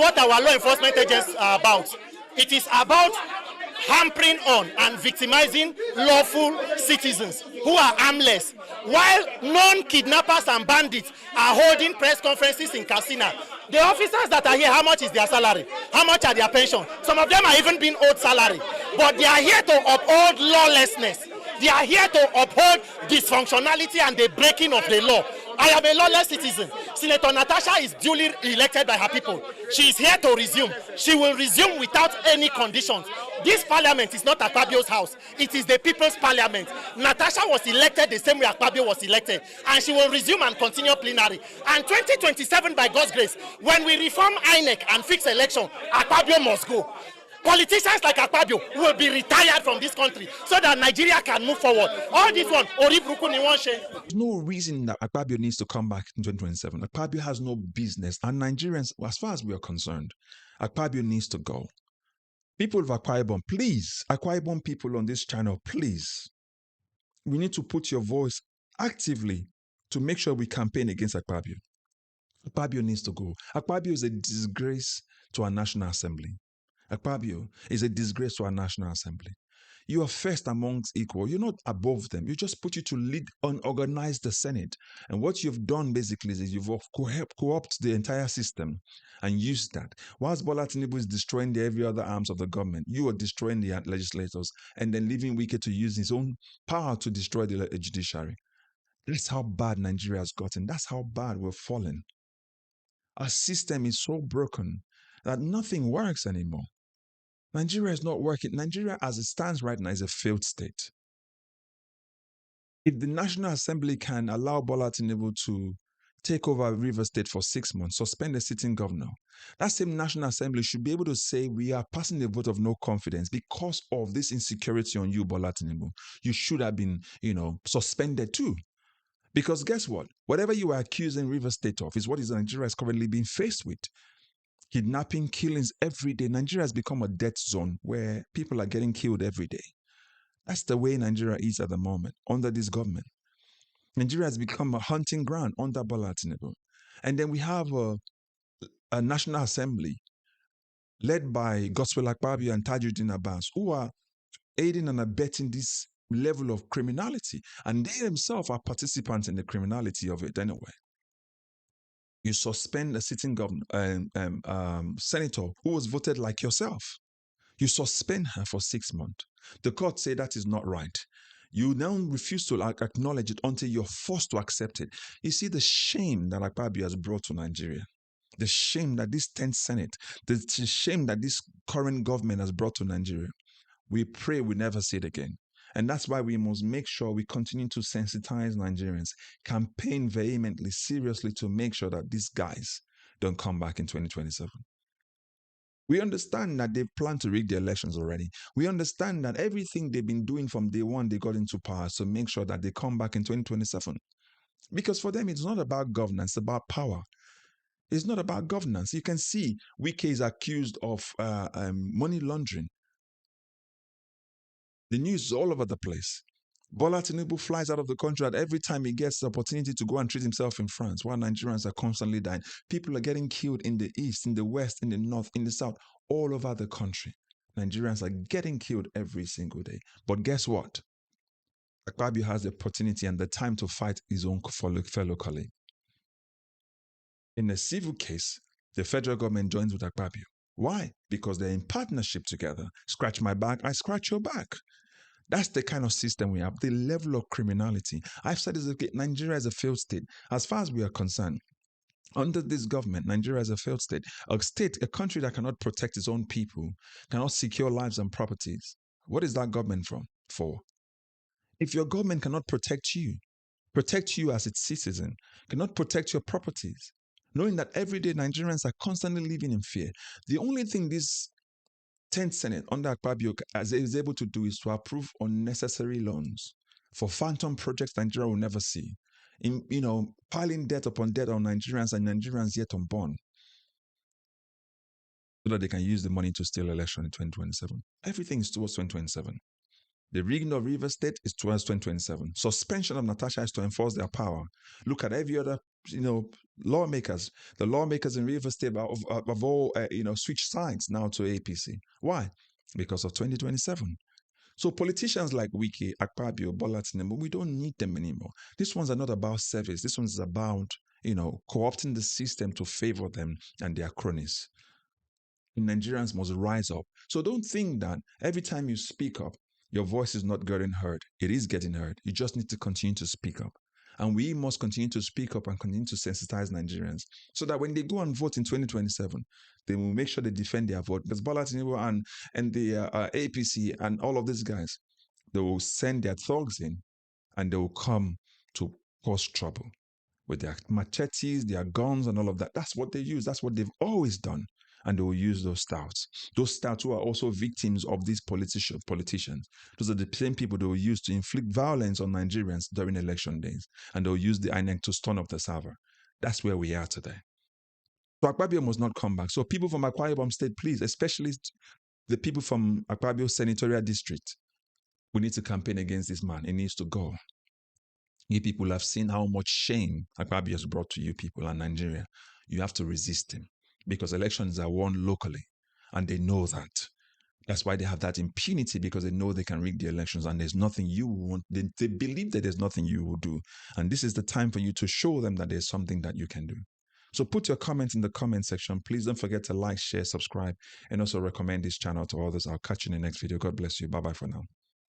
what our law enforcement agents are about. It is about hampering on and victimizing lawful citizens who are harmless, while non-kidnappers and bandits are holding press conferences in Katsina. The officers that are here, how much is their salary? How much are their pension? Some of them are even being owed salary. But they are here to uphold lawlessness. They are here to uphold dysfunctionality and the breaking of the law. I am a lawless citizen. Senator Natasha is duly elected by her people. She is here to resume. She will resume without any conditions. This parliament is not Akpabio's house. It is the people's parliament. Natasha was elected the same way Akpabio was elected. And she will resume and continue plenary. And 2027, by God's grace, when we reform INEC and fix election, Akpabio must go. Politicians like Akpabio will be retired from this country so that Nigeria can move forward. All this one, there's no reason that Akpabio needs to come back in 2027. Akpabio has no business. And Nigerians, as far as we are concerned, Akpabio needs to go. People of Akwa Ibom, please, Akwa Ibom people on this channel, please, we need to put your voice actively to make sure we campaign against Akpabio. Akpabio needs to go. Akpabio is a disgrace to our National Assembly. Akpabio is a disgrace to our National Assembly. You are first amongst equal. You're not above them. You just put you to lead and organize the Senate. And what you've done basically is you've co-opted the entire system and used that. Whilst Bola Tinubu is destroying every other arms of the government, you are destroying the legislators and then leaving Wike to use his own power to destroy the judiciary. That's how bad Nigeria has gotten. That's how bad we're fallen. Our system is so broken that nothing works anymore. Nigeria is not working. Nigeria, as it stands right now, is a failed state. If the National Assembly can allow Bola Tinubu to take over River State for 6 months, suspend the sitting governor, that same National Assembly should be able to say, we are passing a vote of no confidence because of this insecurity on you, Bola Tinubu. You should have been, suspended too. Because guess what? Whatever you are accusing River State of is what Nigeria is currently being faced with. Kidnapping, killings every day. Nigeria has become a death zone where people are getting killed every day. That's the way Nigeria is at the moment under this government. Nigeria has become a hunting ground under Bola Tinubu. And then we have a National Assembly led by Gospel Akpabio and Tajuddin Abbas, who are aiding and abetting this level of criminality. And they themselves are participants in the criminality of it anyway. You suspend a sitting governor, senator who was voted like yourself. You suspend her for 6 months. The court said that is not right. You now refuse to acknowledge it until you're forced to accept it. You see the shame that Akpabio has brought to Nigeria. The shame that this 10th Senate, the shame that this current government has brought to Nigeria. We pray we never see it again. And that's why we must make sure we continue to sensitize Nigerians, campaign vehemently, seriously to make sure that these guys don't come back in 2027. We understand that they plan to rig the elections already. We understand that everything they've been doing from day one they got into power to make sure that they come back in 2027. Because for them, it's not about governance, it's about power. It's not about governance. You can see Wike is accused of money laundering. The news is all over the place. Bola Tinubu flies out of the country at every time he gets the opportunity to go and treat himself in France, while Nigerians are constantly dying. People are getting killed in the east, in the west, in the north, in the south, all over the country. Nigerians are getting killed every single day. But guess what? Akpabio has the opportunity and the time to fight his own fellow colleague. In a civil case, the federal government joins with Akpabio. Why? Because they're in partnership together. Scratch my back, I scratch your back. That's the kind of system we have, the level of criminality. I've said this, Nigeria is a failed state. As far as we are concerned, under this government, Nigeria is a failed state. A country that cannot protect its own people, cannot secure lives and properties. What is that government for? If your government cannot protect you as its citizen, cannot protect your properties, knowing that every day Nigerians are constantly living in fear, the only thing this 10th Senate under Akpabio is able to do is to approve unnecessary loans for phantom projects Nigeria will never see. Piling debt upon debt on Nigerians and Nigerians yet unborn, so that they can use the money to steal election in 2027. Everything is towards 2027. The rigging of River State is towards 2027. Suspension of Natasha is to enforce their power. Look at every other lawmakers, the lawmakers in Rivers State have all, switched sides now to APC. Why? Because of 2027. So politicians like Wike, Akpabio, Bola Tinubu, we don't need them anymore. These ones are not about service. This one's about, co-opting the system to favor them and their cronies. Nigerians must rise up. So don't think that every time you speak up, your voice is not getting heard. It is getting heard. You just need to continue to speak up. And we must continue to speak up and continue to sensitize Nigerians so that when they go and vote in 2027, they will make sure they defend their vote. Because Bola Tinubu and the APC and all of these guys, they will send their thugs in and they will come to cause trouble with their machetes, their guns, and all of that. That's what they use. That's what they've always done. And they will use those stouts. Those stouts who are also victims of these politicians. Those are the same people they will use to inflict violence on Nigerians during election days. And they'll use the INEC to stun up the server. That's where we are today. So Akpabio must not come back. So people from Akpabio State, please, especially the people from Akpabio Senatorial District, we need to campaign against this man. He needs to go. You people have seen how much shame Akpabio has brought to you people and Nigeria. You have to resist him because elections are won locally and they know that. That's why they have that impunity, because they know they can rig the elections and there's nothing you want. They believe that there's nothing you will do. And this is the time for you to show them that there's something that you can do. So put your comments in the comment section. Please don't forget to like, share, subscribe, and also recommend this channel to others. I'll catch you in the next video. God bless you. Bye-bye for now.